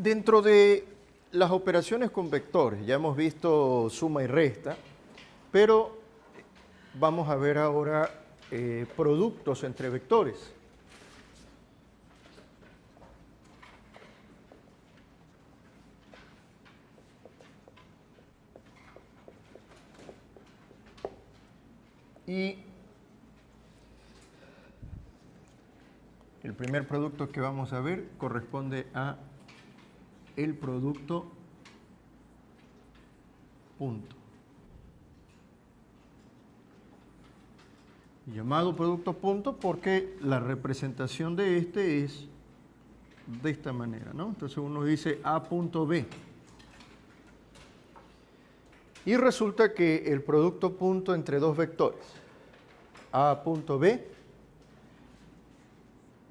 Dentro de las operaciones con vectores, ya hemos visto suma y resta, pero vamos a ver ahora productos entre vectores. Y el primer producto que vamos a ver corresponde a el producto punto. Llamado producto punto porque la representación de este es de esta manera, ¿no? Entonces uno dice A punto B. Y resulta que el producto punto entre dos vectores, A punto B,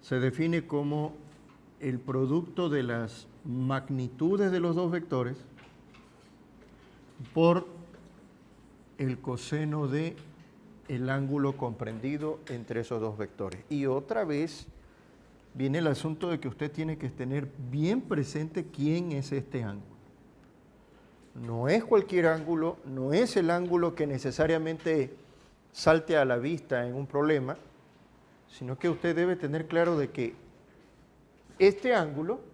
se define como el producto de las magnitudes de los dos vectores por el coseno de el ángulo comprendido entre esos dos vectores. Y otra vez viene el asunto de que usted tiene que tener bien presente quién es este ángulo. No es cualquier ángulo, no es el ángulo que necesariamente salte a la vista en un problema, sino que usted debe tener claro de que este ángulo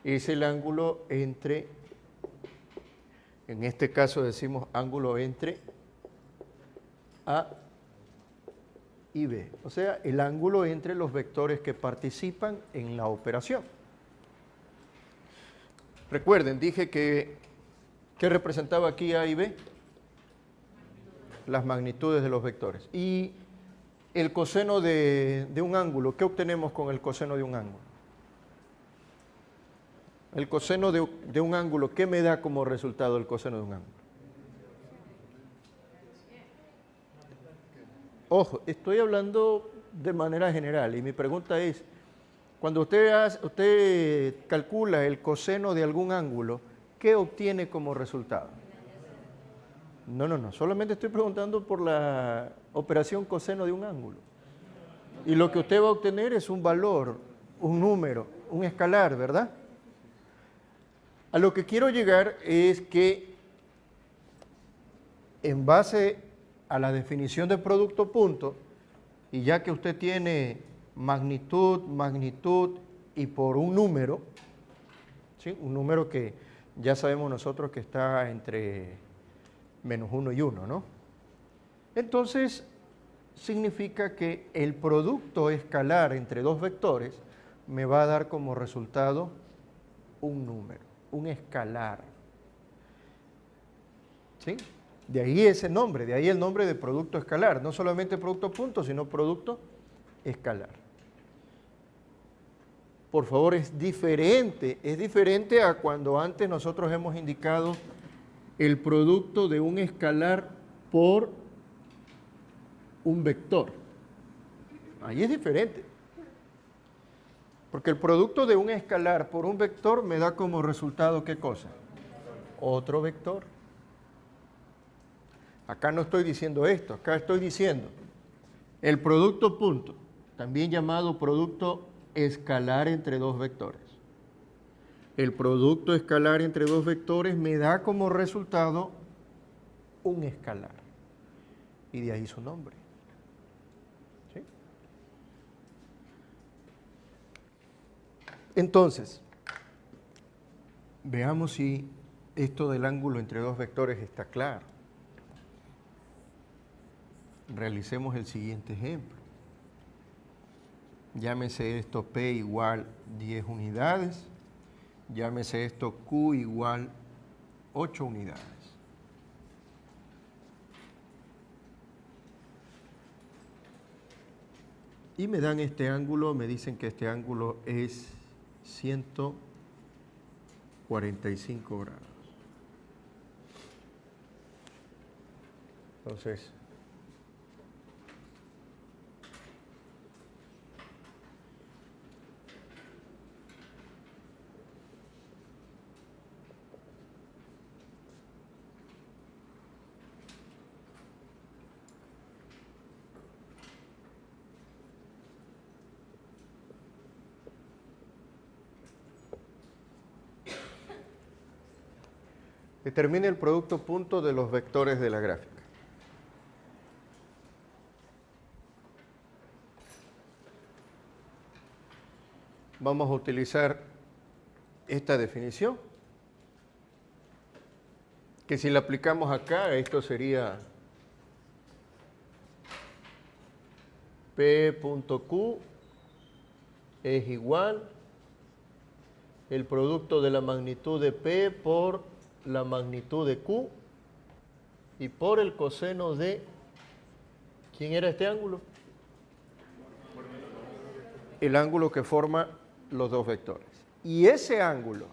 es el ángulo entre, en este caso decimos ángulo entre A y B, o sea, el ángulo entre los vectores que participan en la operación. Recuerden, dije que, ¿qué representaba aquí A y B? Las magnitudes de los vectores. Y el coseno de un ángulo, ¿qué obtenemos con el coseno de un ángulo? El coseno de un ángulo, ¿qué me da como resultado el coseno de un ángulo? Ojo, estoy hablando de manera general y mi pregunta es, cuando usted calcula el coseno de algún ángulo, ¿qué obtiene como resultado? No, solamente estoy preguntando por la operación coseno de un ángulo. Y lo que usted va a obtener es un valor, un número, un escalar, ¿verdad? A lo que quiero llegar es que en base a la definición de producto punto, y ya que usted tiene magnitud y por un número, ¿sí? Un número que ya sabemos nosotros que está entre -1 y 1, ¿no? Entonces, significa que el producto escalar entre dos vectores me va a dar como resultado un número, un escalar. ¿Sí? De ahí ese nombre, de ahí el nombre de producto escalar, no solamente producto punto, sino producto escalar. Por favor, es diferente a cuando antes nosotros hemos indicado el producto de un escalar por un vector. Ahí es diferente. Porque el producto de un escalar por un vector me da como resultado, ¿qué cosa? Otro vector. Acá no estoy diciendo esto, acá estoy diciendo el producto punto, también llamado producto escalar entre dos vectores. El producto escalar entre dos vectores me da como resultado un escalar. Y de ahí su nombre. ¿Sí? Entonces, veamos si esto del ángulo entre dos vectores está claro. Realicemos el siguiente ejemplo. Llámese esto P igual 10 unidades, llámese esto Q igual 8 unidades. Y me dan este ángulo, me dicen que este ángulo es 145 grados. Entonces, Determine el producto punto de los vectores de la gráfica. Vamos a utilizar esta definición, que si la aplicamos acá, esto sería P.Q es igual el producto de la magnitud de P por la magnitud de Q y por el coseno de... ¿Quién era este ángulo? El ángulo que forma los dos vectores. Y ese ángulo,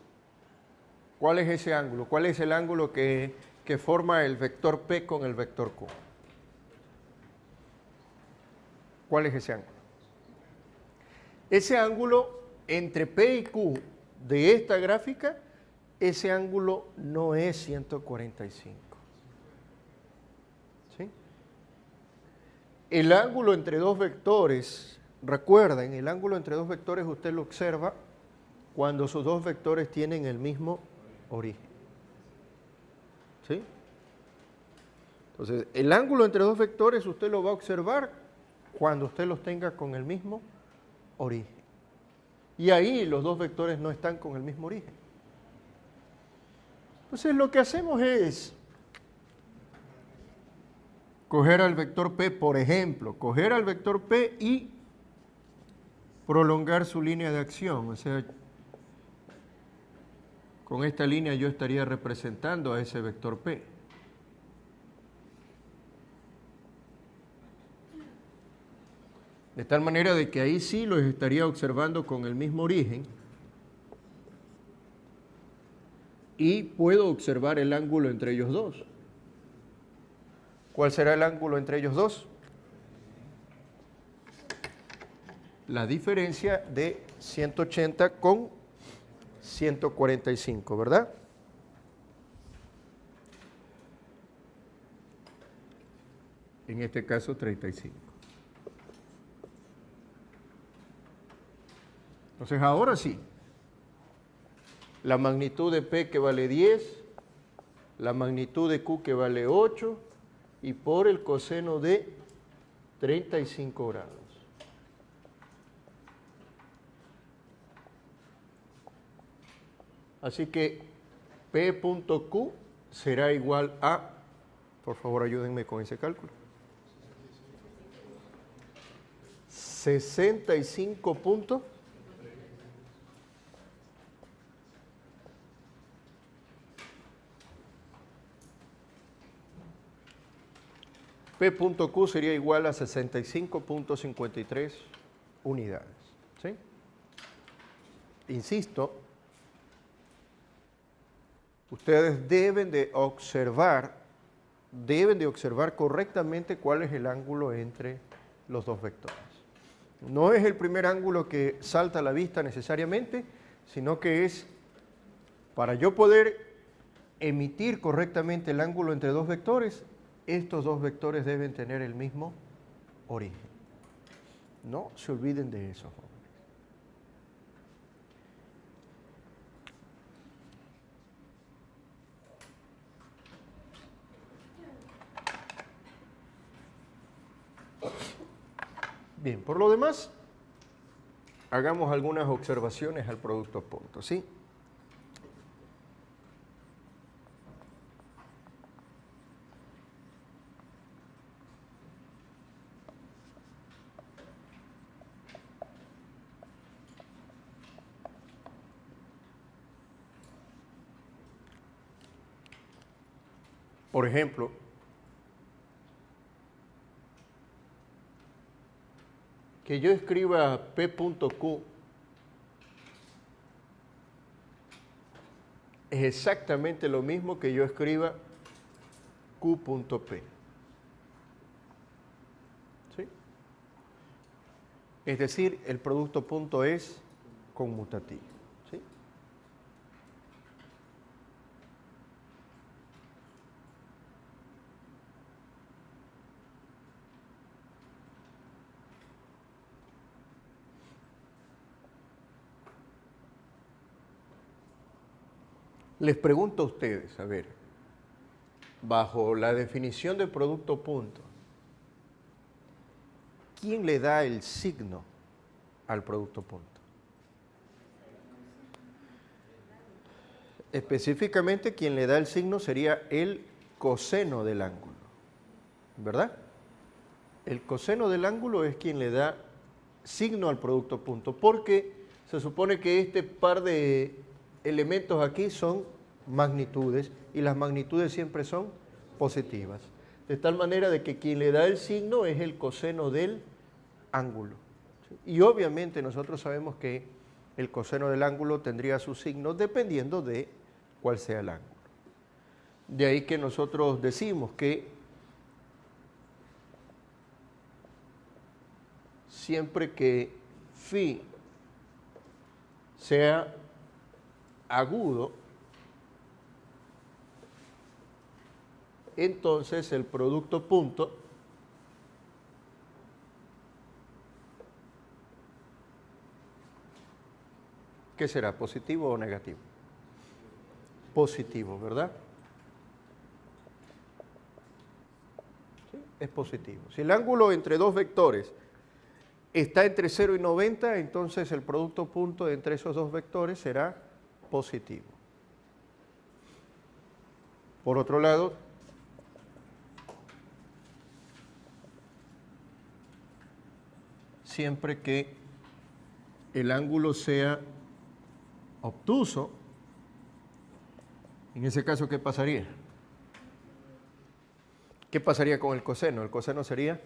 ¿cuál es ese ángulo? ¿Cuál es el ángulo que forma el vector P con el vector Q? ¿Cuál es ese ángulo? Ese ángulo entre P y Q de esta gráfica, ese ángulo no es 145. ¿Sí? El ángulo entre dos vectores, recuerden, el ángulo entre dos vectores usted lo observa cuando sus dos vectores tienen el mismo origen. ¿Sí? Entonces, el ángulo entre dos vectores usted lo va a observar cuando usted los tenga con el mismo origen. Y ahí los dos vectores no están con el mismo origen. Entonces, lo que hacemos es coger al vector P, por ejemplo, coger al vector P y prolongar su línea de acción. O sea, con esta línea yo estaría representando a ese vector P. De tal manera de que ahí sí los estaría observando con el mismo origen y puedo observar el ángulo entre ellos dos. ¿Cuál será el ángulo entre ellos dos? La diferencia de 180 con 145, ¿verdad? En este caso 35. Entonces ahora sí, la magnitud de P que vale 10, la magnitud de Q que vale 8 y por el coseno de 35 grados. Así que P.Q será igual a, por favor ayúdenme con ese cálculo, 65 puntos. P.Q sería igual a 65.53 unidades. ¿Sí? Insisto, ustedes deben de observar correctamente cuál es el ángulo entre los dos vectores. No es el primer ángulo que salta a la vista necesariamente, sino que es para yo poder emitir correctamente el ángulo entre dos vectores. Estos dos vectores deben tener el mismo origen. No se olviden de eso, jóvenes. Bien, por lo demás, hagamos algunas observaciones al producto punto, ¿sí? Por ejemplo, que yo escriba P.Q es exactamente lo mismo que yo escriba Q.P. ¿Sí? Es decir, el producto punto es conmutativo. ¿Sí? Les pregunto a ustedes, a ver, bajo la definición de producto punto, ¿quién le da el signo al producto punto? Específicamente, quien le da el signo sería el coseno del ángulo, ¿verdad? El coseno del ángulo es quien le da signo al producto punto, porque se supone que este par de elementos aquí son magnitudes y las magnitudes siempre son positivas. De tal manera de que quien le da el signo es el coseno del ángulo. Y obviamente nosotros sabemos que el coseno del ángulo tendría su signo dependiendo de cuál sea el ángulo. De ahí que nosotros decimos que siempre que phi sea agudo, entonces el producto punto ¿qué será? ¿Positivo o negativo? Positivo, ¿verdad? ¿Sí? Es positivo. Si el ángulo entre dos vectores está entre 0 y 90, entonces el producto punto entre esos dos vectores será positivo. Por otro lado, siempre que el ángulo sea obtuso, en ese caso, ¿qué pasaría? ¿Qué pasaría con el coseno? El coseno sería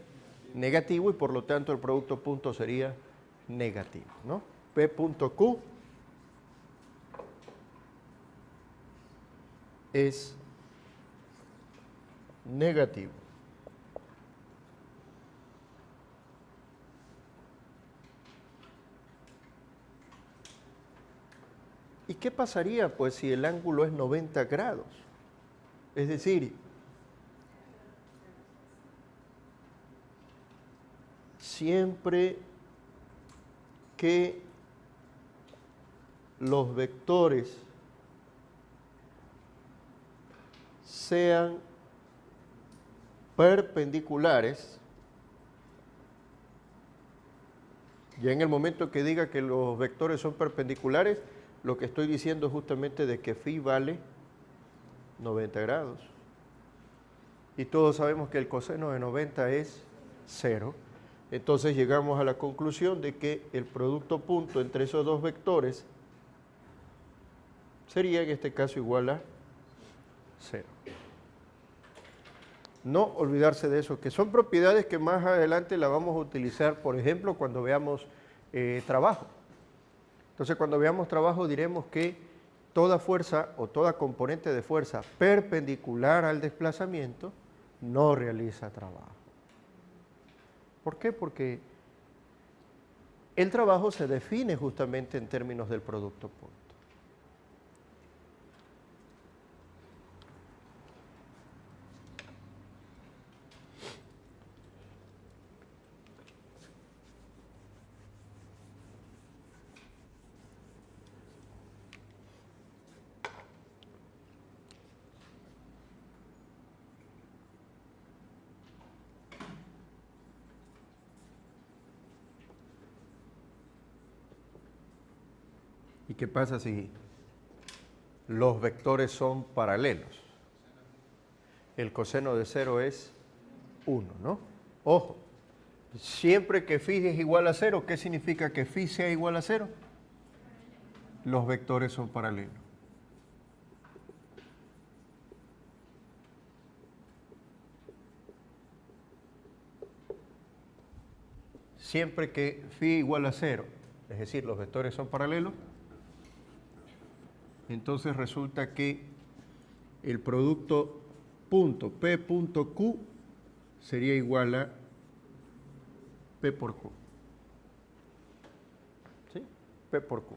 negativo y por lo tanto el producto punto sería negativo, ¿no? P punto Q es negativo. ¿Y qué pasaría pues si el ángulo es 90 grados? Es decir, siempre que los vectores sean perpendiculares, ya en el momento que diga que los vectores son perpendiculares, lo que estoy diciendo es justamente de que phi vale 90 grados. Y todos sabemos que el coseno de 90 es 0. Entonces llegamos a la conclusión de que el producto punto entre esos dos vectores sería en este caso igual a 0. No olvidarse de eso, que son propiedades que más adelante la vamos a utilizar, por ejemplo, cuando veamos trabajo. Entonces, cuando veamos trabajo diremos que toda fuerza o toda componente de fuerza perpendicular al desplazamiento no realiza trabajo. ¿Por qué? Porque el trabajo se define justamente en términos del producto punto. ¿Y qué pasa si los vectores son paralelos? El coseno de 0 es 1, ¿no? Ojo, siempre que phi es igual a 0, ¿qué significa que phi sea igual a 0? Los vectores son paralelos. Siempre que phi igual a 0, es decir, los vectores son paralelos, entonces resulta que el producto punto P punto Q sería igual a P por Q. ¿Sí? P por Q.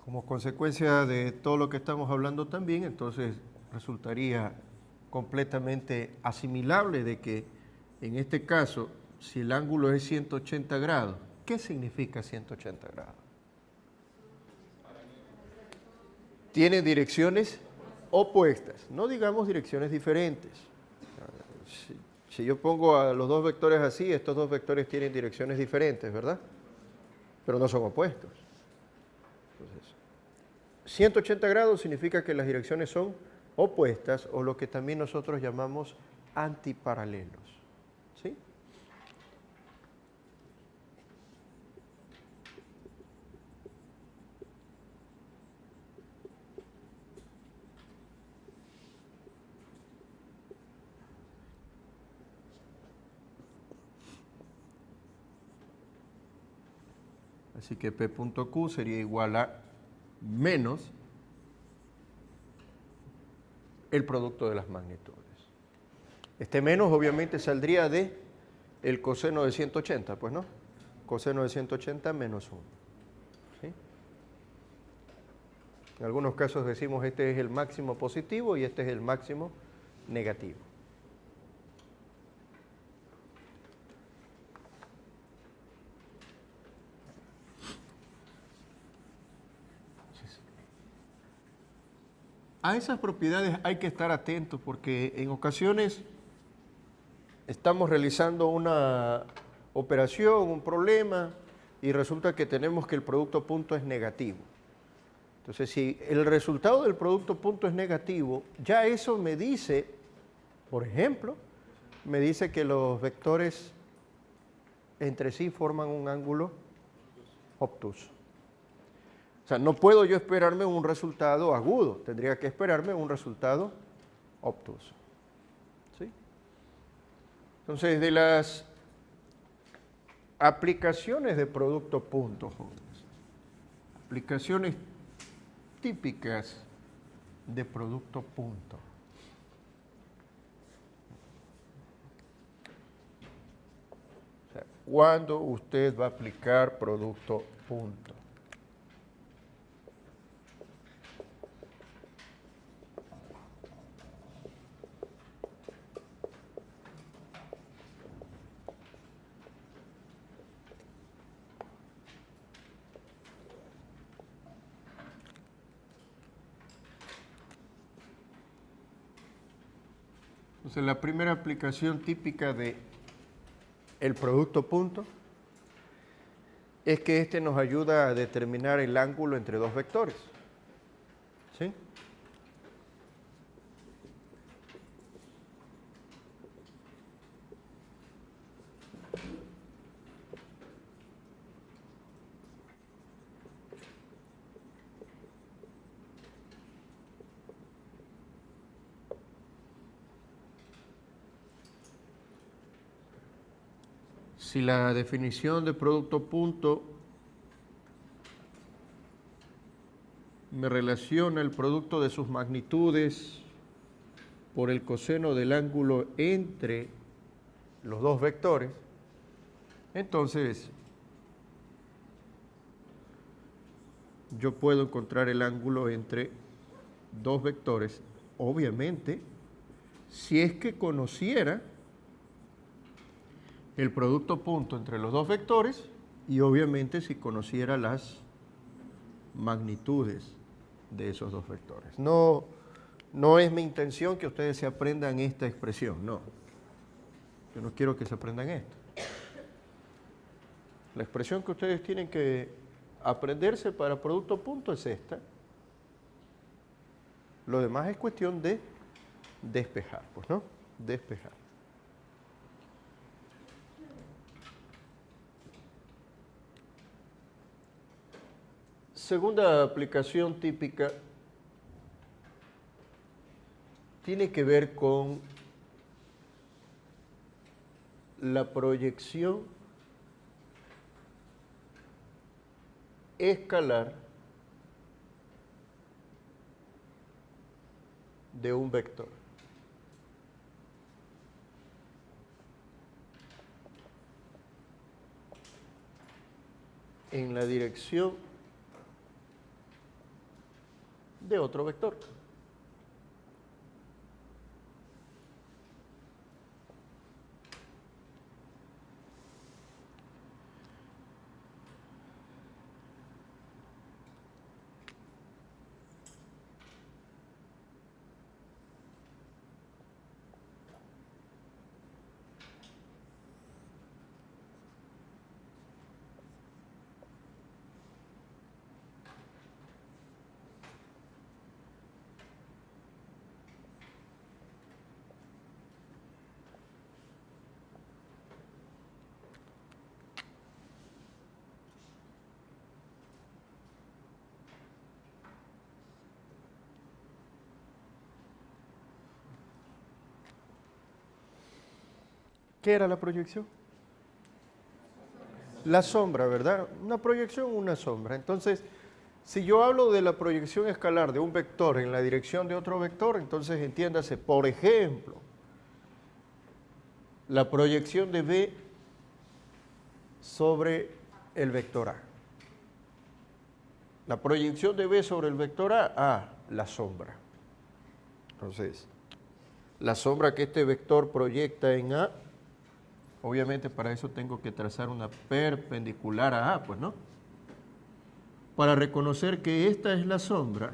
Como consecuencia de todo lo que estamos hablando también, entonces resultaría completamente asimilable de que en este caso, si el ángulo es 180 grados, ¿qué significa 180 grados? Tiene direcciones opuestas, no digamos direcciones diferentes. Si yo pongo a los dos vectores así, estos dos vectores tienen direcciones diferentes, ¿verdad? Pero no son opuestos. Entonces, 180 grados significa que las direcciones son opuestas o lo que también nosotros llamamos antiparalelos. ¿Sí? Así que P.Q sería igual a menos el producto de las magnitudes. Este menos obviamente saldría de el coseno de 180, pues no. Coseno de 180 menos 1. ¿Sí? En algunos casos decimos este es el máximo positivo y este es el máximo negativo. A esas propiedades hay que estar atentos porque en ocasiones estamos realizando una operación, un problema, y resulta que tenemos que el producto punto es negativo. Entonces, si el resultado del producto punto es negativo, ya eso me dice, por ejemplo, me dice que los vectores entre sí forman un ángulo obtuso. O sea, no puedo yo esperarme un resultado agudo, tendría que esperarme un resultado obtuso. ¿Sí? Entonces, de las aplicaciones de producto punto, jóvenes, aplicaciones típicas de producto punto. O sea, ¿cuándo usted va a aplicar producto punto? Entonces, la primera aplicación típica de el producto punto es que este nos ayuda a determinar el ángulo entre dos vectores. ¿Sí? Si la definición de producto punto me relaciona el producto de sus magnitudes por el coseno del ángulo entre los dos vectores, entonces yo puedo encontrar el ángulo entre dos vectores, obviamente, si es que conociera el producto punto entre los dos vectores y obviamente si conociera las magnitudes de esos dos vectores. No es mi intención que ustedes se aprendan esta expresión, no. Yo no quiero que se aprendan esto. La expresión que ustedes tienen que aprenderse para producto punto es esta. Lo demás es cuestión de despejar, pues, ¿no? Despejar. Segunda aplicación típica tiene que ver con la proyección escalar de un vector. En la dirección de otro vector. ¿Qué era la proyección? La sombra, ¿verdad? Una proyección, una sombra. Entonces, si yo hablo de la proyección escalar de un vector en la dirección de otro vector, entonces entiéndase, por ejemplo, la proyección de B sobre el vector A. La proyección de B sobre el vector A, la sombra. Entonces, la sombra que este vector proyecta en A, obviamente para eso tengo que trazar una perpendicular a A, pues, ¿no? Para reconocer que esta es la sombra,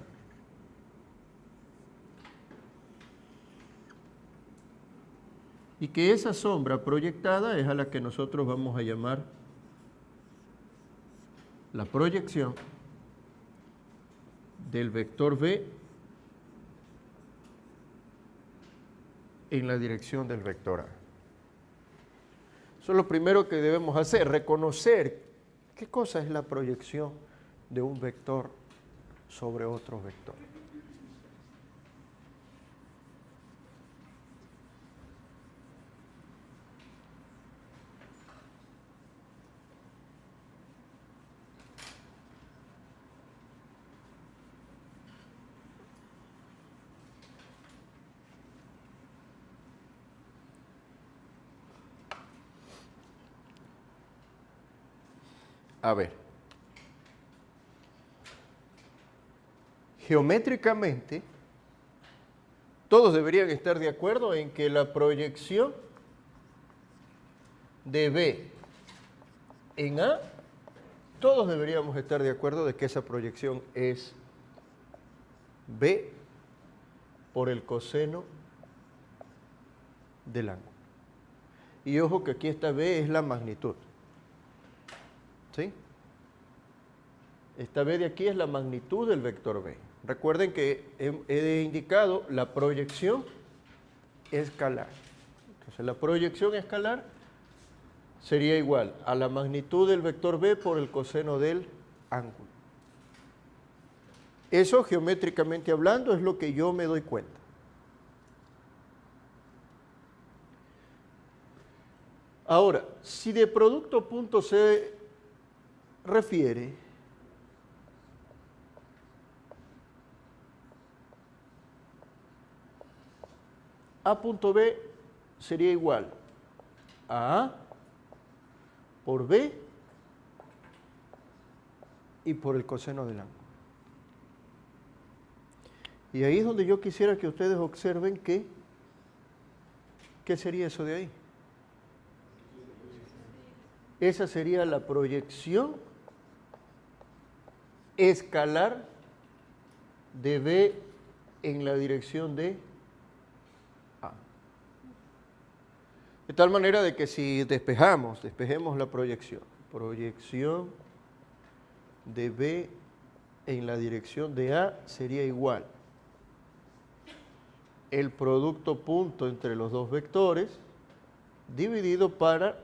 y que esa sombra proyectada es a la que nosotros vamos a llamar la proyección del vector B en la dirección del vector A. Eso es lo primero que debemos hacer, reconocer qué cosa es la proyección de un vector sobre otro vector. A ver, geométricamente, todos deberían estar de acuerdo en que la proyección de B en A, todos deberíamos estar de acuerdo de que esa proyección es B por el coseno del ángulo. Y ojo que aquí esta B es la magnitud. ¿Sí? Esta B de aquí es la magnitud del vector B. Recuerden que he indicado la proyección escalar. Entonces la proyección escalar sería igual a la magnitud del vector B por el coseno del ángulo. Eso geométricamente hablando es lo que yo me doy cuenta. Ahora, si de producto punto se refiere A punto B sería igual a A por B y por el coseno del ángulo. Y ahí es donde yo quisiera que ustedes observen que, ¿qué sería eso de ahí? Esa sería la proyección escalar de B en la dirección de A. De tal manera de que si despejemos la proyección de B en la dirección de A sería igual el producto punto entre los dos vectores dividido para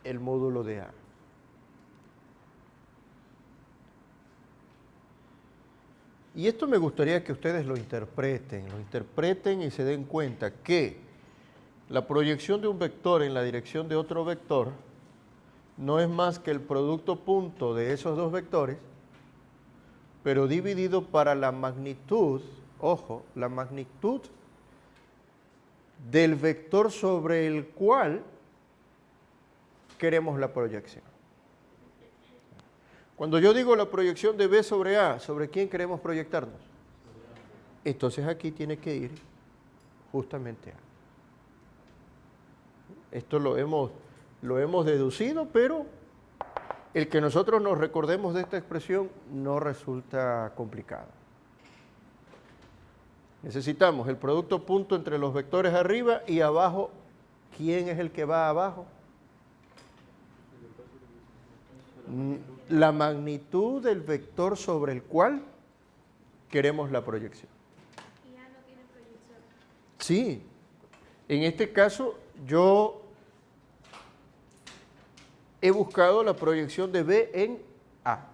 el módulo de A. Y esto me gustaría que ustedes lo interpreten y se den cuenta que la proyección de un vector en la dirección de otro vector no es más que el producto punto de esos dos vectores, pero dividido para la magnitud, ojo, la magnitud del vector sobre el cual queremos la proyección. Cuando yo digo la proyección de B sobre A, ¿sobre quién queremos proyectarnos? Entonces aquí tiene que ir justamente A. Esto lo hemos deducido, pero el que nosotros nos recordemos de esta expresión no resulta complicado. Necesitamos el producto punto entre los vectores arriba y abajo. ¿Quién es el que va abajo? La magnitud del vector sobre el cual queremos la proyección. ¿Y A no tiene proyección? Sí, en este caso yo he buscado la proyección de B en A.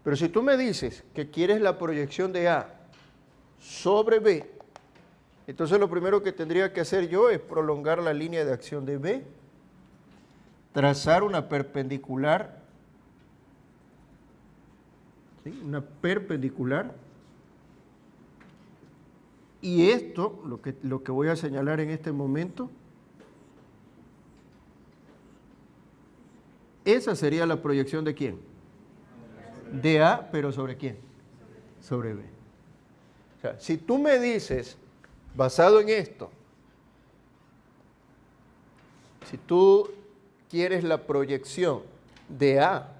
Pero si tú me dices que quieres la proyección de A sobre B, Entonces lo primero que tendría que hacer yo es prolongar la línea de acción de B, trazar una perpendicular, ¿sí? Una perpendicular, y esto, lo que voy a señalar en este momento, esa sería la proyección de ¿quién? De A, pero ¿sobre quién? Sobre B. O sea, si tú me dices, basado en esto, si tú quieres la proyección de A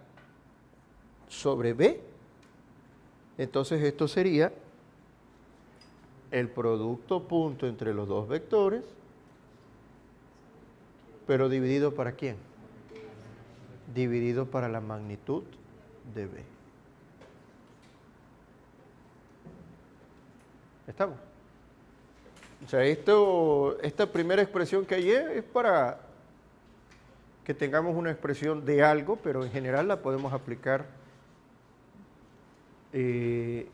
sobre B, entonces esto sería el producto punto entre los dos vectores, pero dividido ¿para quién? Dividido para la magnitud de B. ¿Estamos? O sea, esta primera expresión que hay es para que tengamos una expresión de algo, pero en general la podemos aplicar en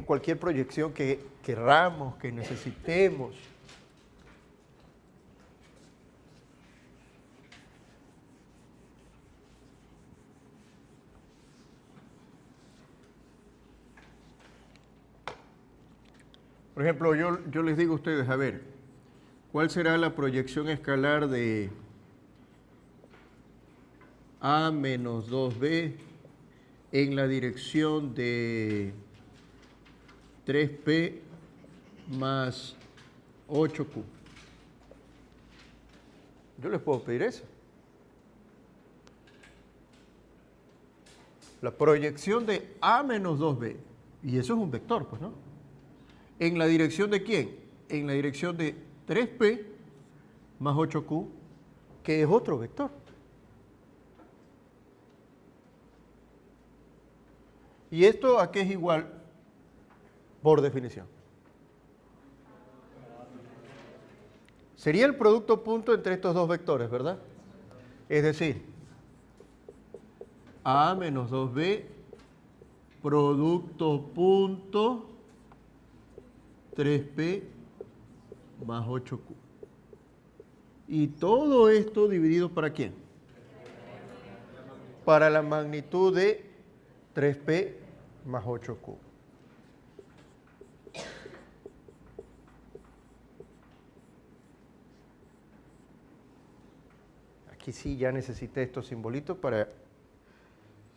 cualquier proyección que querramos, que necesitemos. Por ejemplo, yo les digo a ustedes, a ver, ¿cuál será la proyección escalar de A menos 2B en la dirección de 3P más 8Q? Yo les puedo pedir eso. La proyección de A menos 2B, y eso es un vector, pues, ¿no? ¿En la dirección de quién? En la dirección de 3P más 8Q, que es otro vector. ¿Y esto a qué es igual por definición? Sería el producto punto entre estos dos vectores, ¿verdad? Es decir, A menos 2B, producto punto 3P más 8Q. Y todo esto dividido ¿para quién? Para la magnitud de 3P más 8Q. Aquí sí ya necesité estos simbolitos para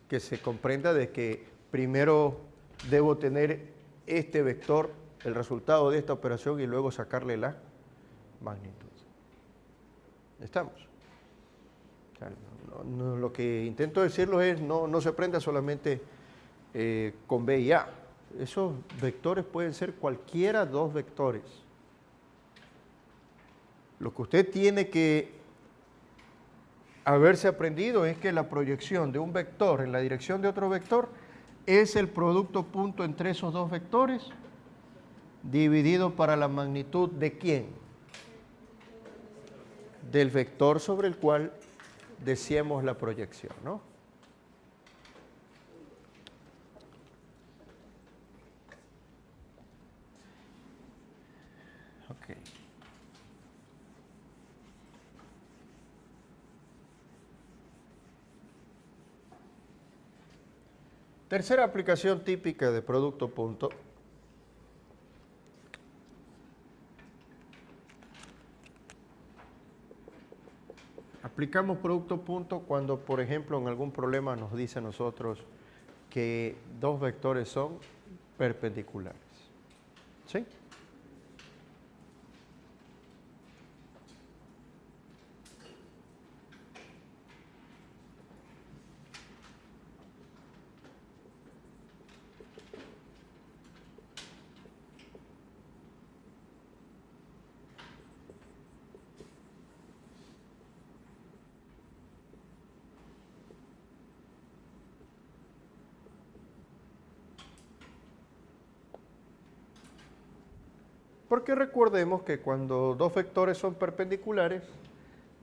que se comprenda de que primero debo tener este vector, el resultado de esta operación, y luego sacarle la magnitud. ¿Estamos? O sea, lo que intento decirlo es, no se aprenda solamente con B y A. Esos vectores pueden ser cualquiera dos vectores. Lo que usted tiene que haberse aprendido es que la proyección de un vector en la dirección de otro vector es el producto punto entre esos dos vectores dividido para la magnitud ¿de quién? Del vector sobre el cual deseemos la proyección, ¿no? Ok. Tercera aplicación típica de producto punto. Aplicamos producto punto cuando, por ejemplo, en algún problema nos dice a nosotros que dos vectores son perpendiculares. ¿Sí? Porque recordemos que cuando dos vectores son perpendiculares,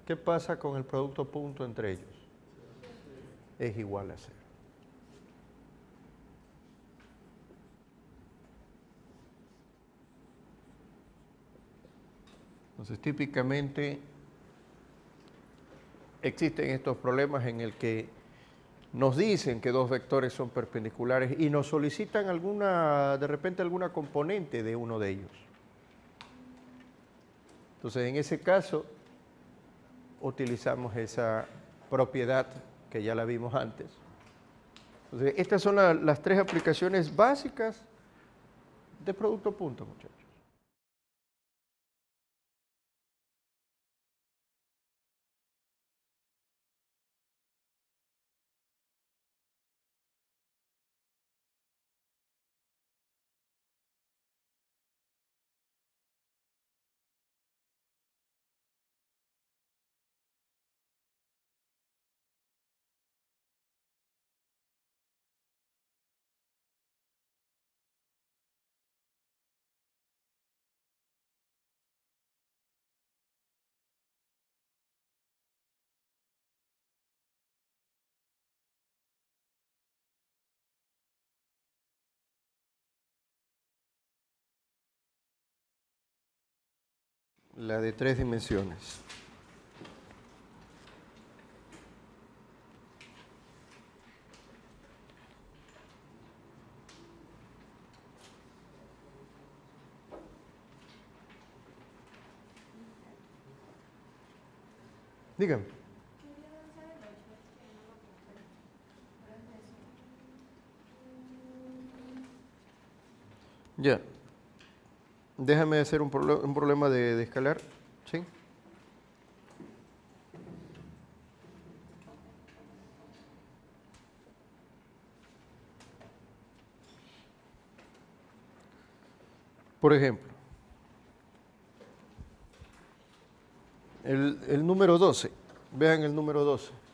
¿qué pasa con el producto punto entre ellos? Es igual a 0. Entonces, típicamente existen estos problemas en el que nos dicen que dos vectores son perpendiculares y nos solicitan de repente alguna componente de uno de ellos. Entonces, en ese caso, utilizamos esa propiedad que ya la vimos antes. Entonces, estas son las tres aplicaciones básicas de producto punto, muchachos. La de tres dimensiones. Dígame. Ya. Déjame hacer un problema de escalar. ¿Sí? Por ejemplo, el número 12. Vean el número 12.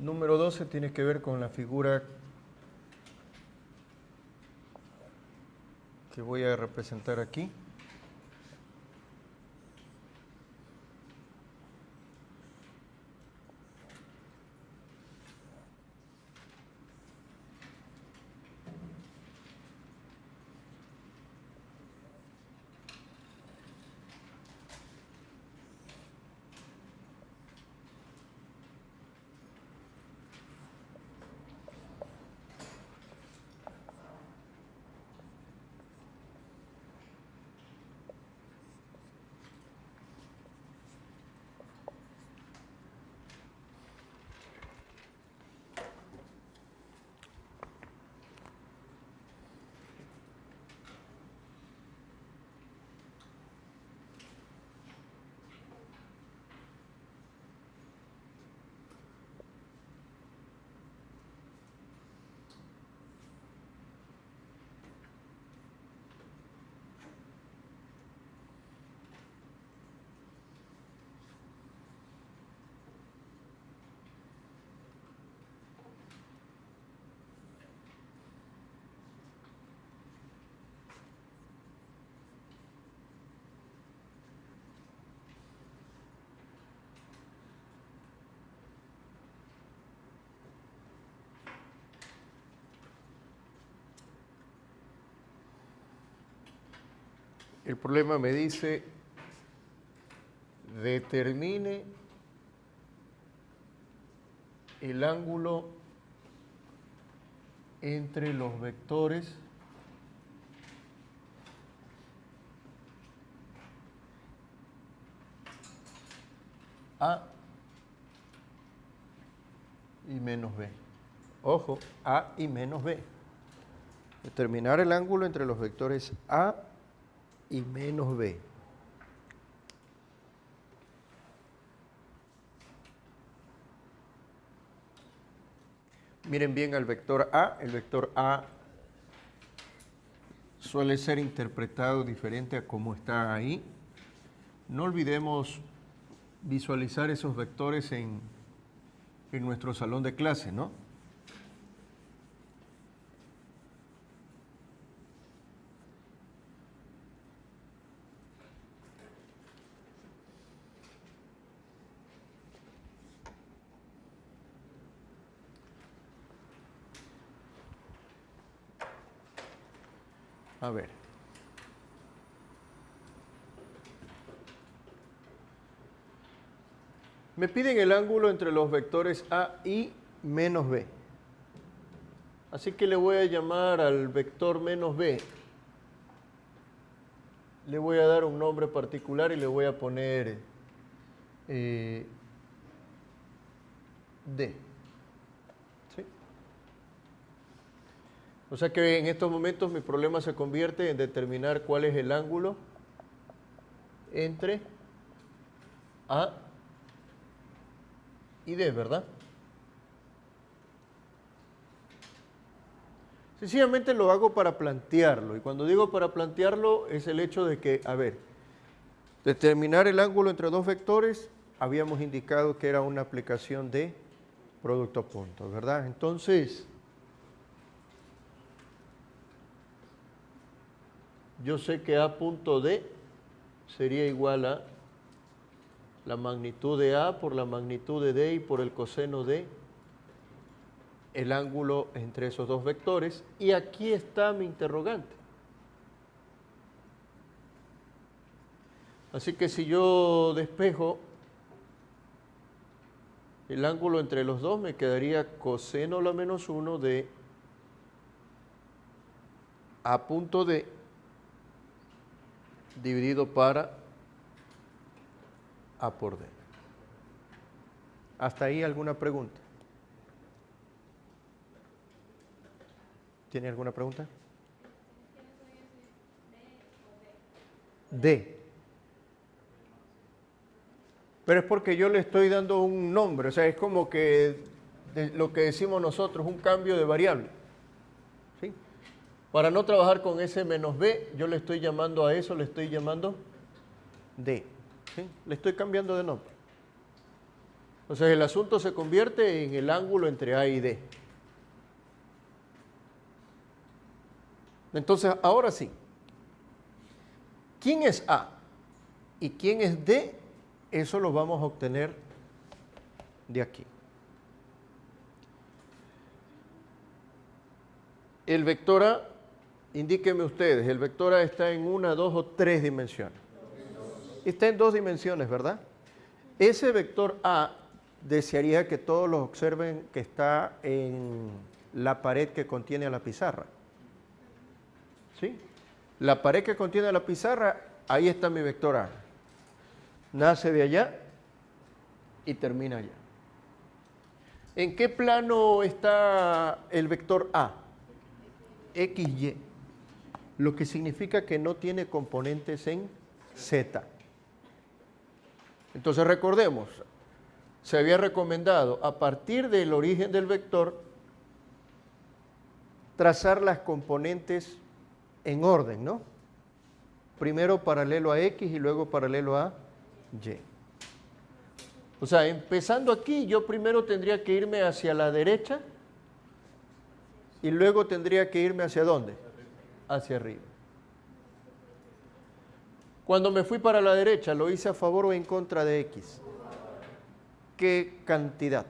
Número 12 tiene que ver con la figura que voy a representar aquí. El problema me dice, determine el ángulo entre los vectores A y menos B. Ojo, A y menos B. Determinar el ángulo entre los vectores A y menos B. Miren bien al vector A. El vector A suele ser interpretado diferente a cómo está ahí. No olvidemos visualizar esos vectores en nuestro salón de clase, ¿no? A ver. Me piden el ángulo entre los vectores A y menos B. Así que le voy a llamar al vector menos B. Le voy a dar un nombre particular y le voy a poner D. ¿Sí? O sea que en estos momentos mi problema se convierte en determinar cuál es el ángulo entre A y D, ¿verdad? Sencillamente lo hago para plantearlo, y cuando digo para plantearlo es el hecho de que, a ver, determinar el ángulo entre dos vectores, habíamos indicado que era una aplicación de producto punto, ¿verdad? Entonces, yo sé que A punto D sería igual a la magnitud de A por la magnitud de D y por el coseno de el ángulo entre esos dos vectores. Y aquí está mi interrogante. Así que si yo despejo el ángulo entre los dos, me quedaría coseno a la menos 1 de A punto D dividido para A por D. ¿Hasta ahí alguna pregunta? ¿Tiene alguna pregunta? D. Pero es porque yo le estoy dando un nombre, o sea, es como que lo que decimos nosotros, un cambio de variable. ¿Sí? Para no trabajar con ese menos B, yo le estoy llamando a eso, le estoy llamando D. ¿Sí? Le estoy cambiando de nombre. Entonces el asunto se convierte en el ángulo entre A y D. Entonces, ahora sí. ¿Quién es A y quién es D? Eso lo vamos a obtener de aquí. El vector A, indíquenme ustedes, el vector A está en 1, 2 o 3 dimensiones. Está en 2 dimensiones, ¿verdad? Ese vector A desearía que todos lo observen que está en la pared que contiene a la pizarra. ¿Sí? La pared que contiene la pizarra, ahí está mi vector A. Nace de allá y termina allá. ¿En qué plano está el vector A? XY. Lo que significa que no tiene componentes en Z. Entonces recordemos, se había recomendado a partir del origen del vector trazar las componentes en orden, ¿no? Primero paralelo a X y luego paralelo a Y. O sea, empezando aquí, yo primero tendría que irme hacia la derecha y luego tendría que irme hacia ¿dónde? Hacia arriba. Cuando me fui para la derecha, ¿lo hice a favor o en contra de X? ¿Qué cantidad?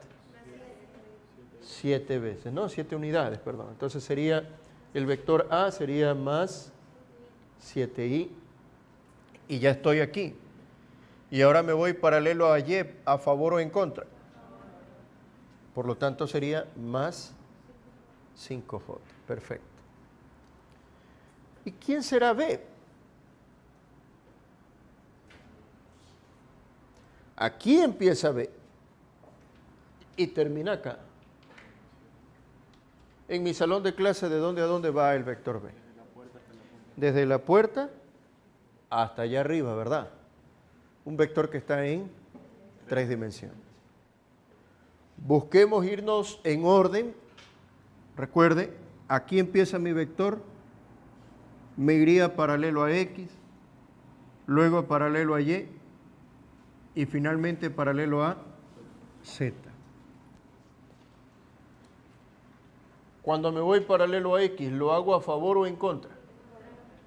7 veces, ¿no? 7 unidades, perdón. Entonces sería, el vector A sería más 7i y ya estoy aquí. Y ahora me voy paralelo a Y, a favor o en contra. Por lo tanto sería más 5J. Perfecto. ¿Y quién será B? Aquí empieza B y termina acá. En mi salón de clase, ¿de dónde a dónde va el vector B? Desde la puerta hasta allá arriba, ¿verdad? Un vector que está en 3 dimensiones. Busquemos irnos en orden. Recuerde, aquí empieza mi vector me iría paralelo a X, luego paralelo a Y y finalmente paralelo a Z. Cuando me voy paralelo a X, ¿lo hago a favor o en contra?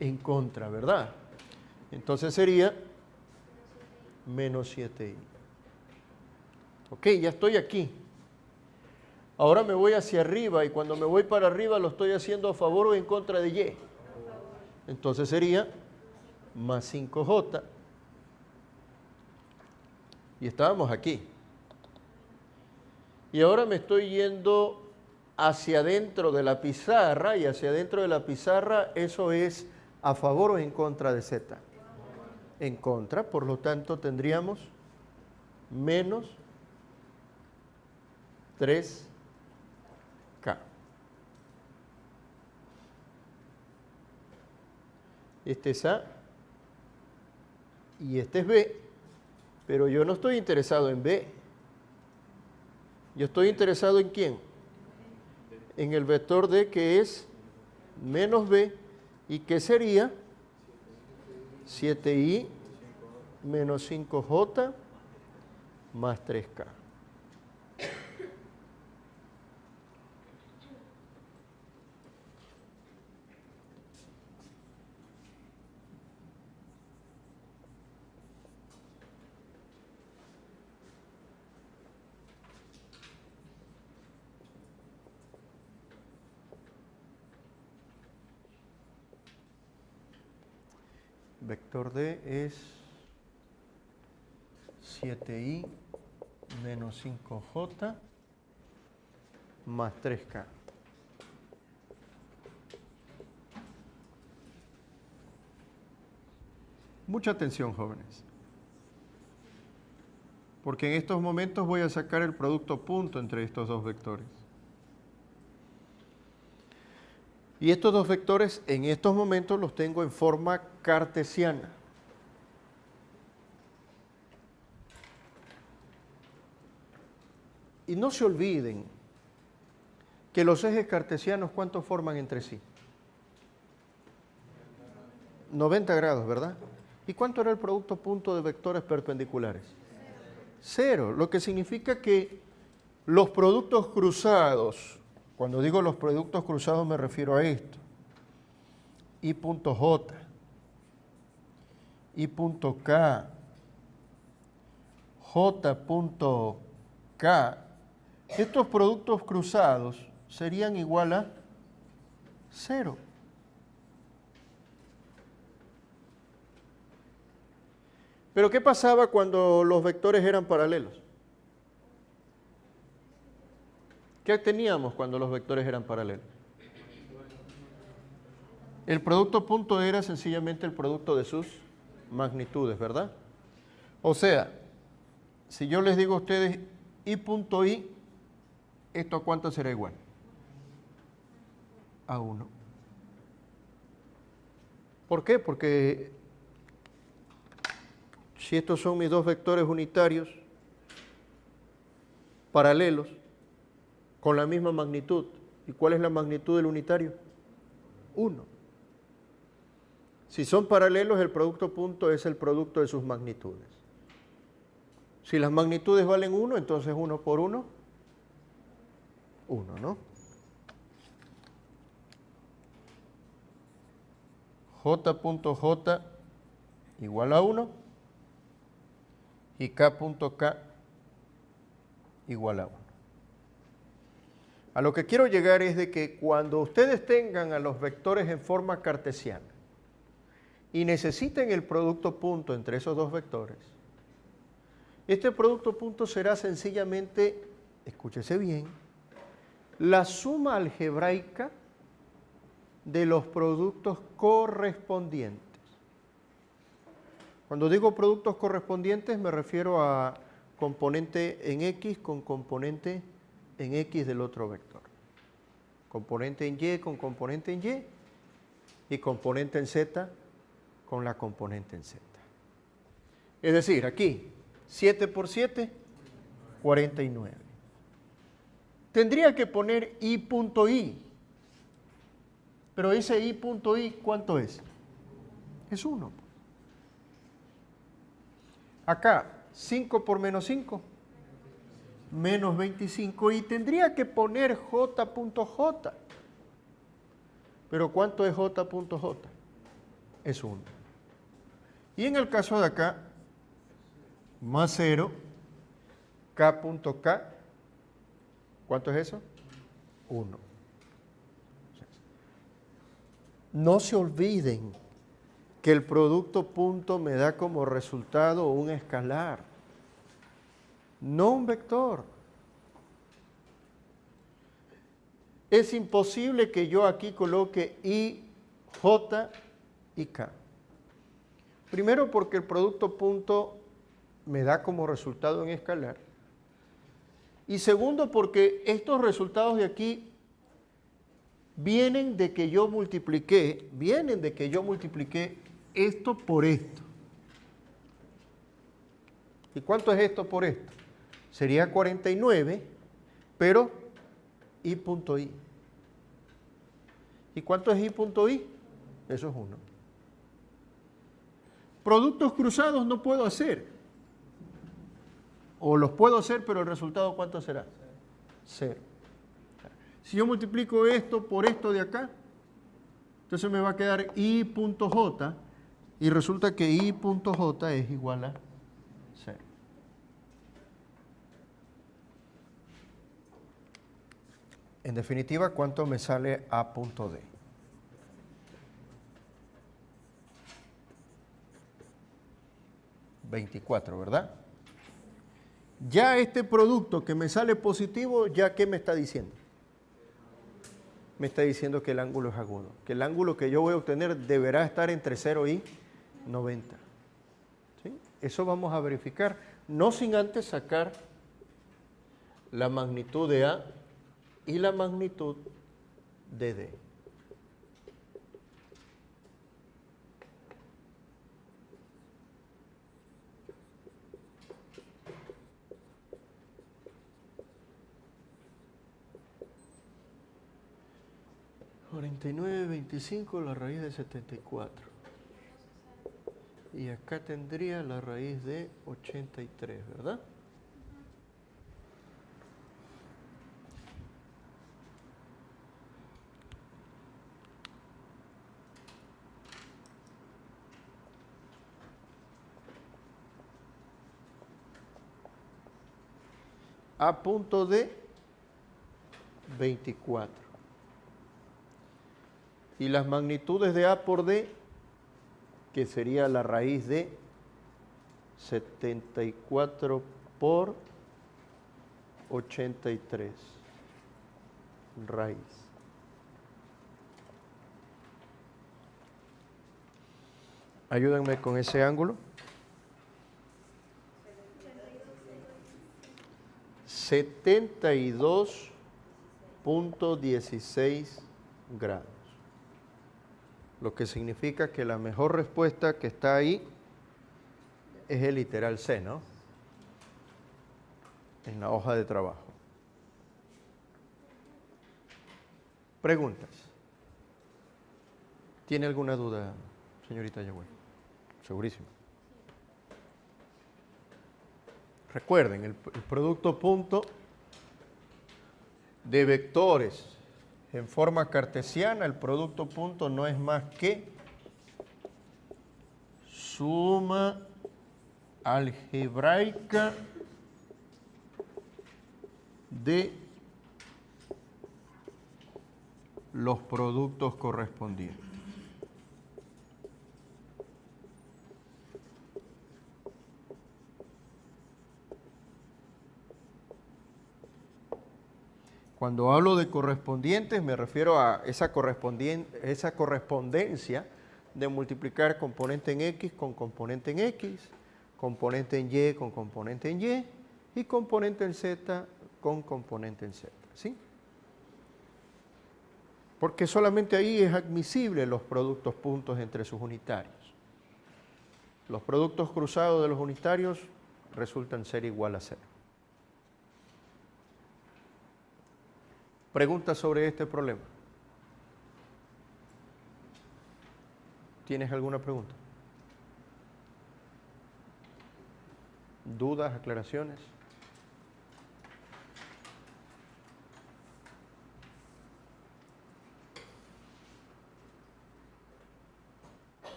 En contra, ¿verdad? Entonces sería menos 7i. Ok, ya estoy aquí. Ahora me voy hacia arriba y cuando me voy para arriba lo estoy haciendo a favor o en contra de Y. Entonces sería más 5j. Y estábamos aquí. Y ahora me estoy yendo hacia adentro de la pizarra y hacia adentro de la pizarra eso es a favor o en contra de Z. En contra, por lo tanto tendríamos menos 3K. Este es A y este es B, pero yo no estoy interesado en B. Yo estoy interesado en ¿quién? En el vector D que es menos B y que sería 7i menos 5j más 3k. Vector D es 7i menos 5j más 3k. Mucha atención, jóvenes, porque en estos momentos voy a sacar el producto punto entre estos dos vectores. Y estos dos vectores en estos momentos los tengo en forma cartesiana. Y no se olviden que los ejes cartesianos, ¿cuántos forman entre sí? 90 grados, ¿verdad? ¿Y cuánto era el producto punto de vectores perpendiculares? 0, lo que significa que los productos cruzados, cuando digo los productos cruzados me refiero a esto, I punto J, I punto K, J punto K, estos productos cruzados serían igual a 0. Pero ¿qué pasaba cuando los vectores eran paralelos? ¿Qué teníamos cuando los vectores eran paralelos? El producto punto era sencillamente el producto de sus magnitudes, ¿verdad? O sea, si yo les digo a ustedes I punto I, ¿esto a cuánto será igual? A 1. ¿Por qué? Porque si estos son mis dos vectores unitarios, paralelos, con la misma magnitud, ¿y cuál es la magnitud del unitario? 1. Si son paralelos, el producto punto es el producto de sus magnitudes. Si las magnitudes valen 1, entonces 1 por 1, 1, ¿no? J punto J igual a 1 y K punto K igual a 1. A lo que quiero llegar es de que cuando ustedes tengan a los vectores en forma cartesiana y necesiten el producto punto entre esos dos vectores, este producto punto será sencillamente, escúchese bien, la suma algebraica de los productos correspondientes. Cuando digo productos correspondientes me refiero a componente en X con componente en X del otro vector. Componente en Y con componente en Y y componente en Z con la componente en Z. Es decir, aquí 7 por 7, 49. Tendría que poner I punto I, Pero ese I punto I, ¿cuánto es? Es 1. Acá, 5 por menos 5, menos 25. Y tendría que poner J punto J. Pero ¿cuánto es J punto J? Es 1. Y en el caso de acá, más 0, K punto K, ¿cuánto es eso? 1. No se olviden que el producto punto me da como resultado un escalar, no un vector. Es imposible que yo aquí coloque I, J y K. Primero porque el producto punto me da como resultado un escalar. Y segundo porque estos resultados de aquí vienen de que yo multipliqué esto por esto. ¿Y cuánto es esto por esto? Sería 49, pero I punto I. ¿Y cuánto es I punto I? Eso es 1. Productos cruzados no puedo hacer. O los puedo hacer, pero el resultado ¿cuánto será? 0. Si yo multiplico esto por esto de acá, entonces me va a quedar I punto J, y resulta que I punto J es igual a 0. En definitiva, ¿cuánto me sale A punto D? $24, ¿verdad? Ya este producto que me sale positivo, ¿ya qué me está diciendo? Me está diciendo que el ángulo es agudo, que el ángulo que yo voy a obtener deberá estar entre 0 y 90. ¿Sí? Eso vamos a verificar, no sin antes sacar la magnitud de A y la magnitud de D. $49.25 la raíz de 74. Y acá tendría la raíz de 83, ¿verdad? A punto de 24. Y las magnitudes de A por D, que sería la raíz de 74 por 83. Raíz. Ayúdenme con ese ángulo. 72.16 grados. Lo que significa que la mejor respuesta que está ahí es el literal C, ¿no? En la hoja de trabajo. Preguntas. ¿Tiene alguna duda, señorita Yagüe? Segurísimo. Recuerden, el producto punto de vectores en forma cartesiana, el producto punto no es más que suma algebraica de los productos correspondientes. Cuando hablo de correspondientes me refiero a esa correspondencia de multiplicar componente en X con componente en X, componente en Y con componente en Y y componente en Z con componente en Z, ¿sí? Porque solamente ahí es admisible los productos puntos entre sus unitarios. Los productos cruzados de los unitarios resultan ser igual a 0. Preguntas sobre este problema. ¿Tienes alguna pregunta? ¿Dudas, aclaraciones?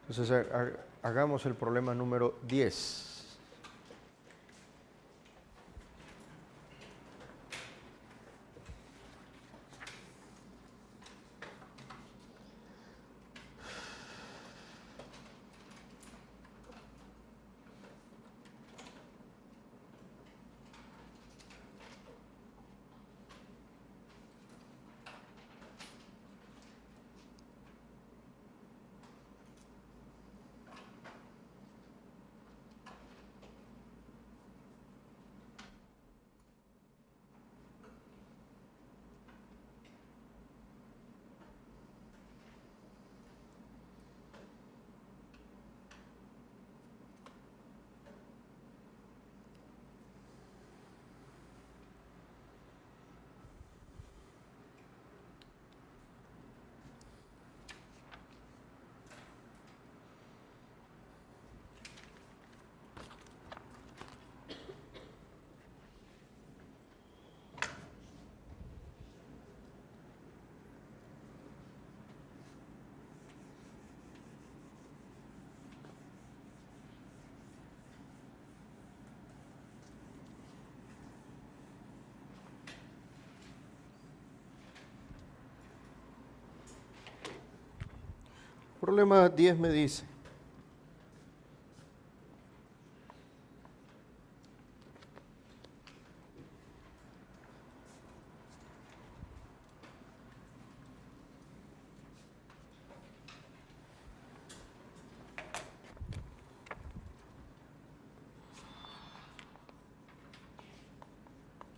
Entonces, hagamos el problema número 10. Problema 10 me dice,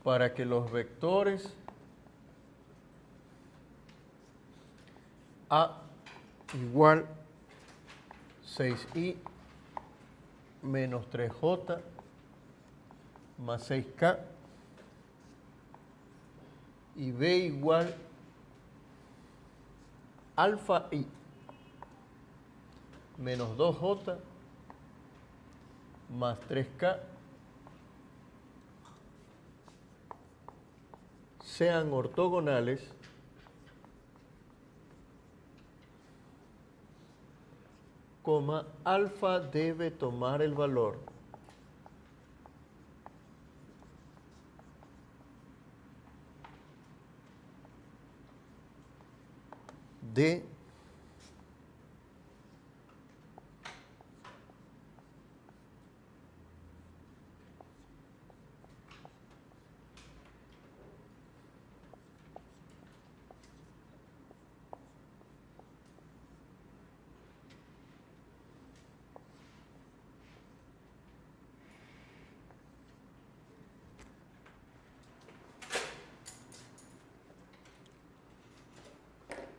para que los vectores A igual 6i menos 3j más 6k y b igual alfa i menos 2j más 3k sean ortogonales coma, alfa debe tomar el valor de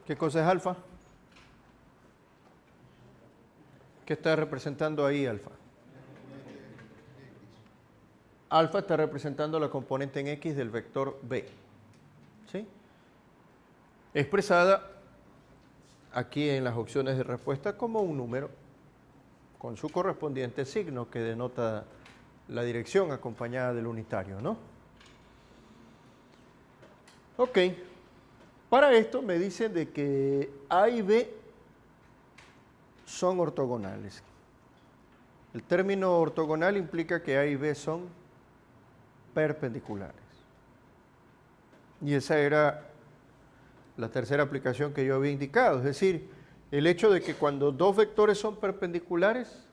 ¿qué cosa es alfa? ¿Qué está representando ahí alfa? Alfa está representando la componente en X del vector B. ¿Sí? Expresada aquí en las opciones de respuesta como un número con su correspondiente signo que denota la dirección acompañada del unitario, ¿no? Ok. Para esto me dicen de que A y B son ortogonales. El término ortogonal implica que A y B son perpendiculares. Y esa era la tercera aplicación que yo había indicado. Es decir, el hecho de que cuando dos vectores son perpendiculares,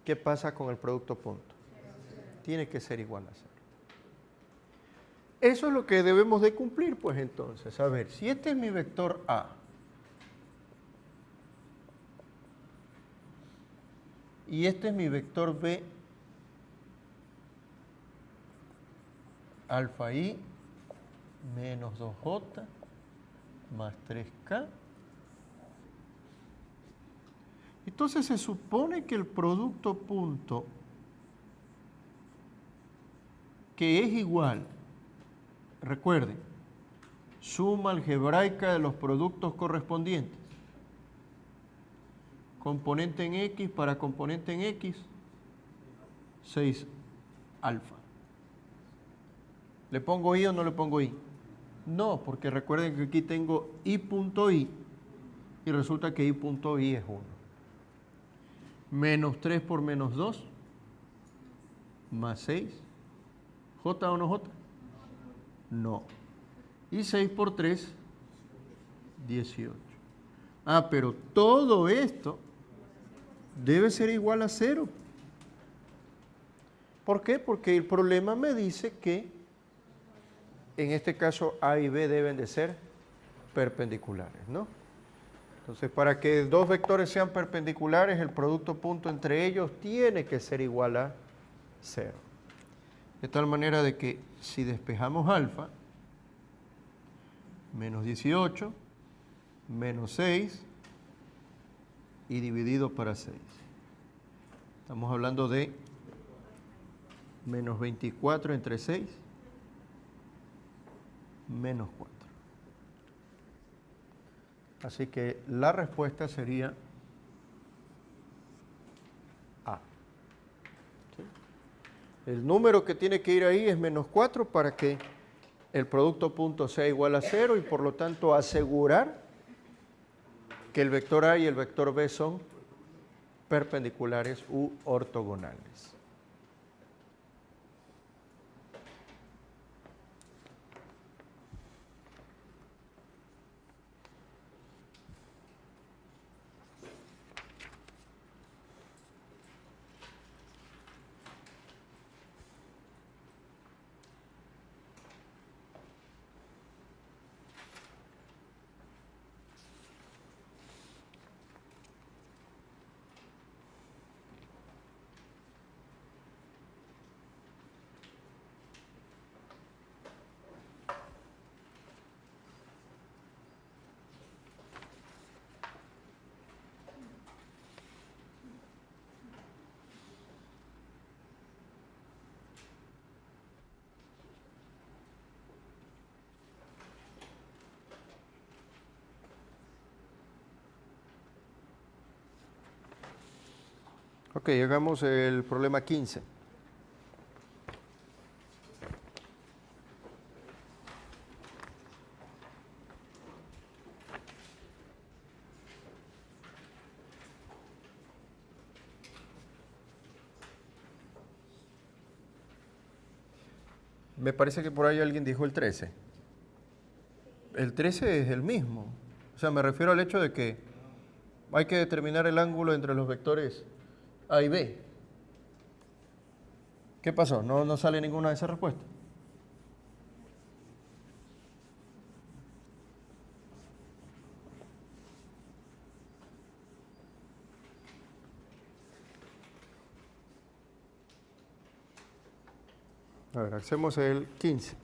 ¿qué pasa con el producto punto? Tiene que ser igual a 0. Eso es lo que debemos de cumplir, pues entonces. A ver, si este es mi vector A, y este es mi vector B, alfa i menos 2j más 3k. Entonces se supone que el producto punto, que es igual recuerden, suma algebraica de los productos correspondientes. Componente en X para componente en X, 6 alfa. ¿Le pongo I o no le pongo I? No, porque recuerden que aquí tengo I punto I y resulta que I punto I es 1. Menos 3 por menos 2, más 6. ¿J o no J? No. Y 6 por 3, 18. Ah, pero todo esto debe ser igual a 0. ¿Por qué? Porque el problema me dice que en este caso A y B deben de ser perpendiculares, ¿no? Entonces, para que dos vectores sean perpendiculares, el producto punto entre ellos tiene que ser igual a 0. De tal manera de que si despejamos alfa, menos 18, menos 6 y dividido para 6. Estamos hablando de menos 24 entre 6, menos 4. Así que la respuesta sería A. ¿Sí? El número que tiene que ir ahí es menos 4 para que el producto punto sea igual a 0 y por lo tanto asegurar que el vector A y el vector B son perpendiculares u ortogonales. Ok, hagamos el problema 15. Me parece que por ahí alguien dijo el 13. El 13 es el mismo. O sea, me refiero al hecho de que hay que determinar el ángulo entre los vectores A y B. ¿Qué pasó? ¿No sale ninguna de esas respuestas? A ver, hacemos el 15.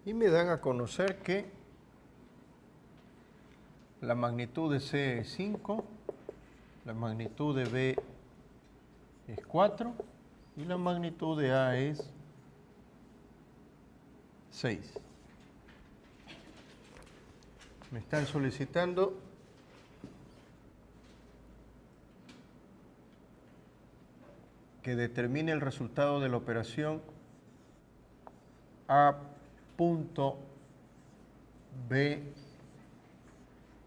Y me dan a conocer que la magnitud de C es 5, la magnitud de B es 4 y la magnitud de A es 6. Me están solicitando que determine el resultado de la operación A punto B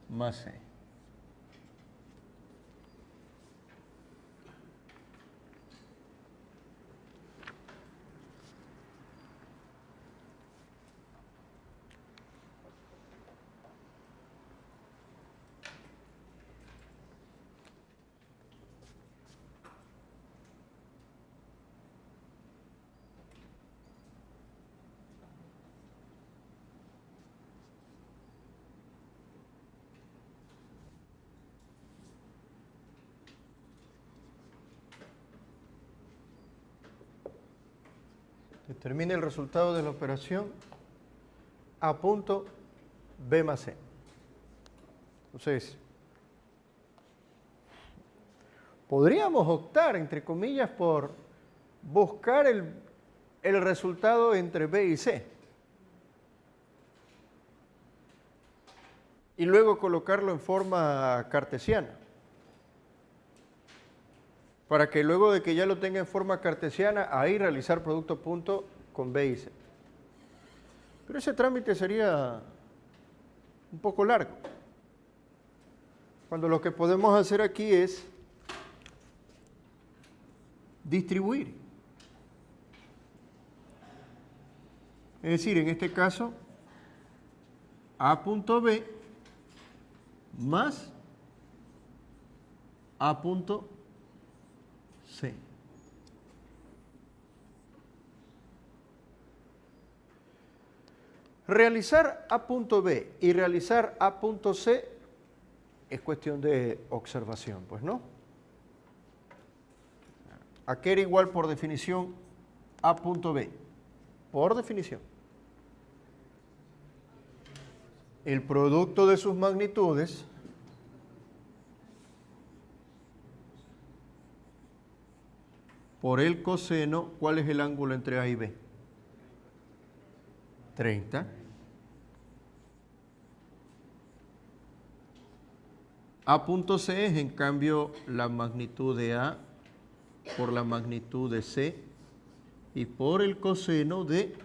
más C. Determine el resultado de la operación A punto B más C. Entonces, podríamos optar, entre comillas, por buscar el resultado entre B y C. Y luego colocarlo en forma cartesiana. Para que luego de que ya lo tenga en forma cartesiana, ahí realizar producto punto con B y C. Pero ese trámite sería un poco largo. Cuando lo que podemos hacer aquí es distribuir. Es decir, en este caso, A punto B más A punto C. Realizar A punto B y realizar A punto C es cuestión de observación, pues, ¿no? ¿A qué era igual por definición A punto B? Por definición. El producto de sus magnitudes por el coseno, ¿cuál es el ángulo entre A y B? 30. A punto C es en cambio la magnitud de A por la magnitud de C y por el coseno de,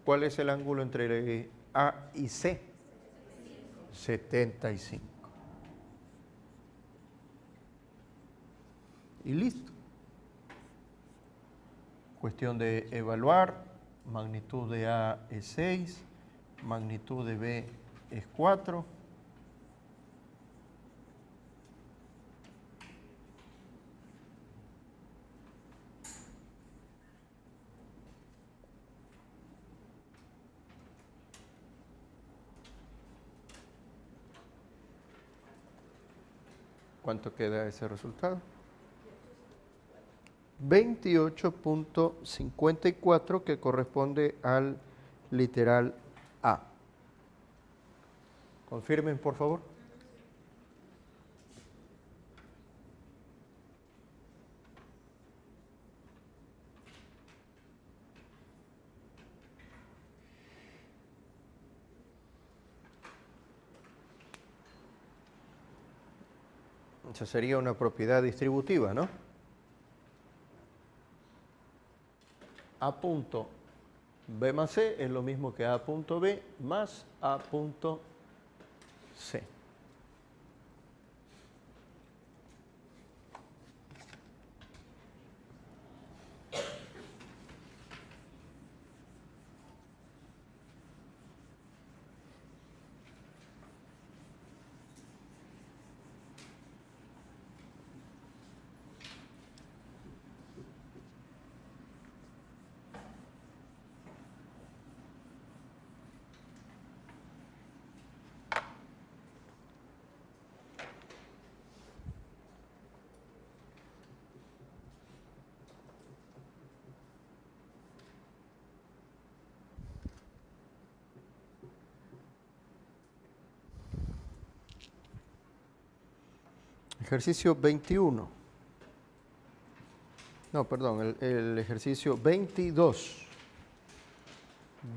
¿cuál es el ángulo entre A y C? 75. Y listo. Cuestión de evaluar, magnitud de A es 6, magnitud de B es 4. ¿Cuánto queda ese resultado? 28.54, que corresponde al literal A. Confirmen, por favor. Esa sería una propiedad distributiva, ¿no? A punto B más C es lo mismo que A punto B más A punto C. Ejercicio 21. No, perdón, el ejercicio 22.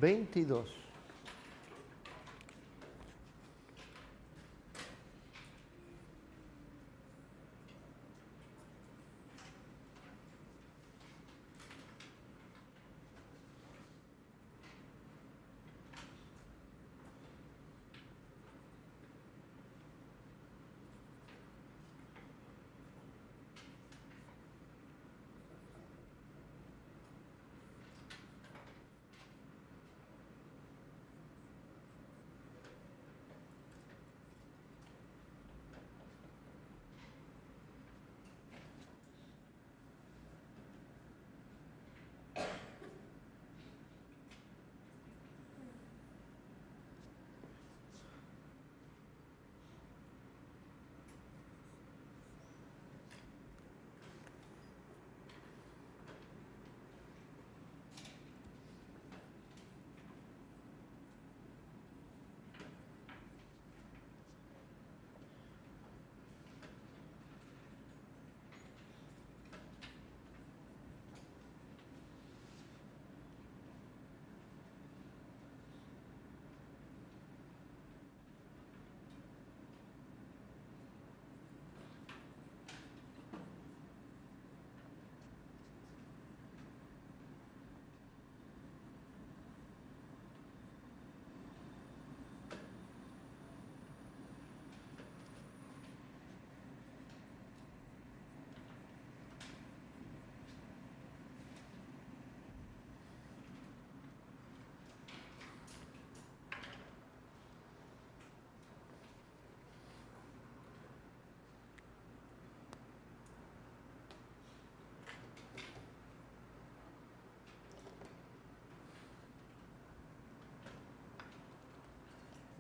22.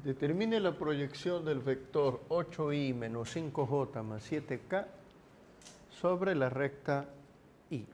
Determine la proyección del vector 8i menos 5j más 7k sobre la recta I.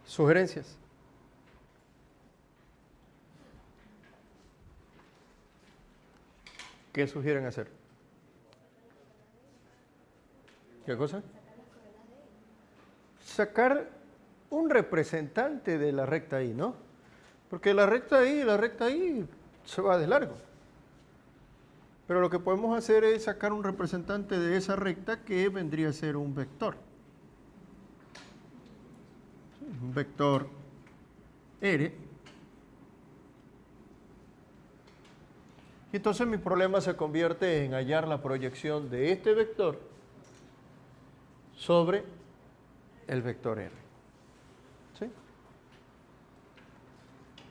¿Sugerencias? ¿Qué sugieren hacer? ¿Qué cosa? Sacar un representante de la recta I, ¿no? Porque la recta I se va de largo. Pero lo que podemos hacer es sacar un representante de esa recta que vendría a ser un vector. Un vector R. Y entonces mi problema se convierte en hallar la proyección de este vector sobre el vector R. ¿Sí?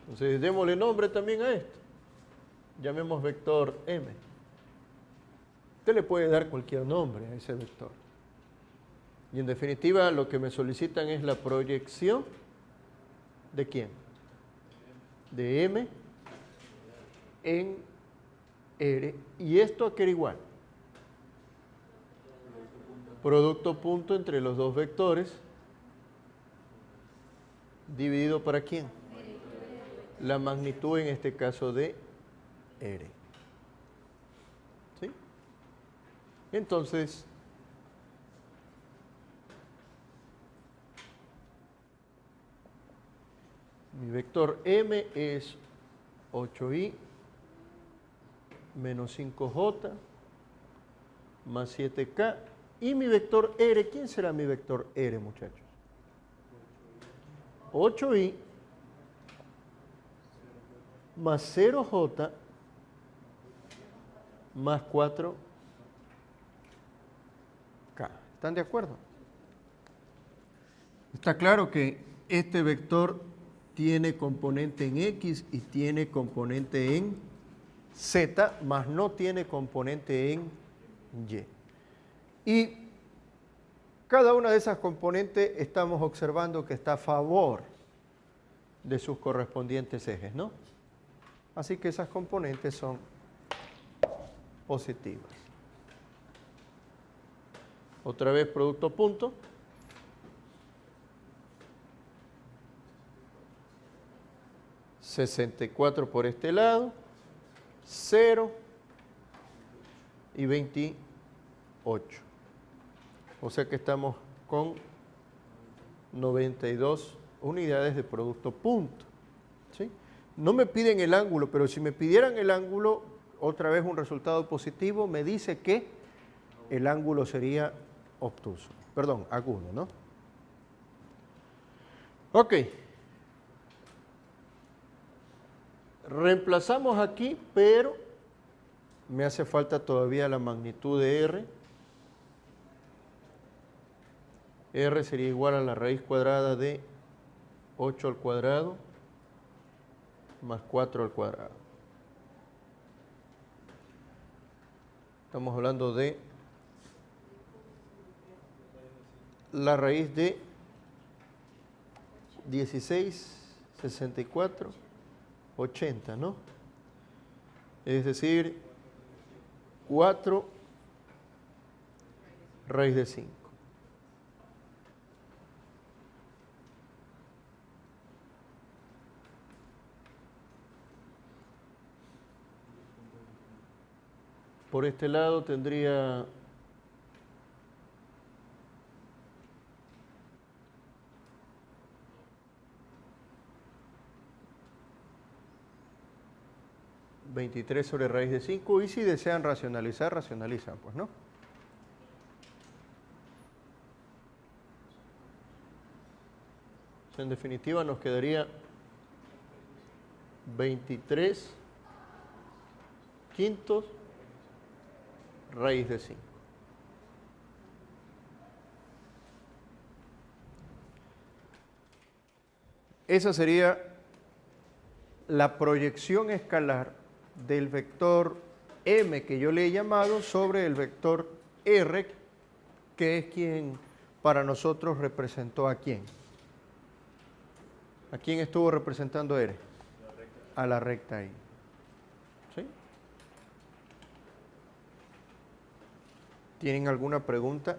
Entonces démosle nombre también a esto. Llamemos vector M. Usted le puede dar cualquier nombre a ese vector. Y en definitiva lo que me solicitan es la proyección ¿de quién? De M en R. ¿Y esto a qué era igual? Producto punto entre los dos vectores dividido ¿para quién? La magnitud en este caso de R. ¿Sí? Entonces, mi vector M es 8i menos 5j más 7k. Y mi vector R, ¿quién será mi vector R, muchachos? 8i más 0j más 4k. ¿Están de acuerdo? Está claro que este vector tiene componente en X y tiene componente en Z, mas no tiene componente en Y. Y cada una de esas componentes estamos observando que está a favor de sus correspondientes ejes, ¿no? Así que esas componentes son positivas. Otra vez producto punto. $64 por este lado, 0 y 28. O sea que estamos con 92 unidades de producto punto. ¿Sí? No me piden el ángulo, pero si me pidieran el ángulo, otra vez un resultado positivo, me dice que el ángulo sería obtuso. Perdón, agudo, ¿no? Ok. Reemplazamos aquí, pero me hace falta todavía la magnitud de R. R sería igual a la raíz cuadrada de 8 al cuadrado más 4 al cuadrado. Estamos hablando de la raíz de 16, 64, 80, ¿no? Es decir, 4 raíz de 5. Por este lado tendría $23 sobre raíz de 5, y si desean racionalizar, racionalizan, pues, ¿no? En definitiva nos quedaría 23 quintos raíz de 5. Esa sería la proyección escalar del vector m que yo le he llamado sobre el vector r, que es quien para nosotros representó a quién. ¿A quién estuvo representando r? A la recta ahí. ¿Sí? ¿Tienen alguna pregunta?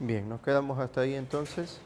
Bien, nos quedamos hasta ahí entonces.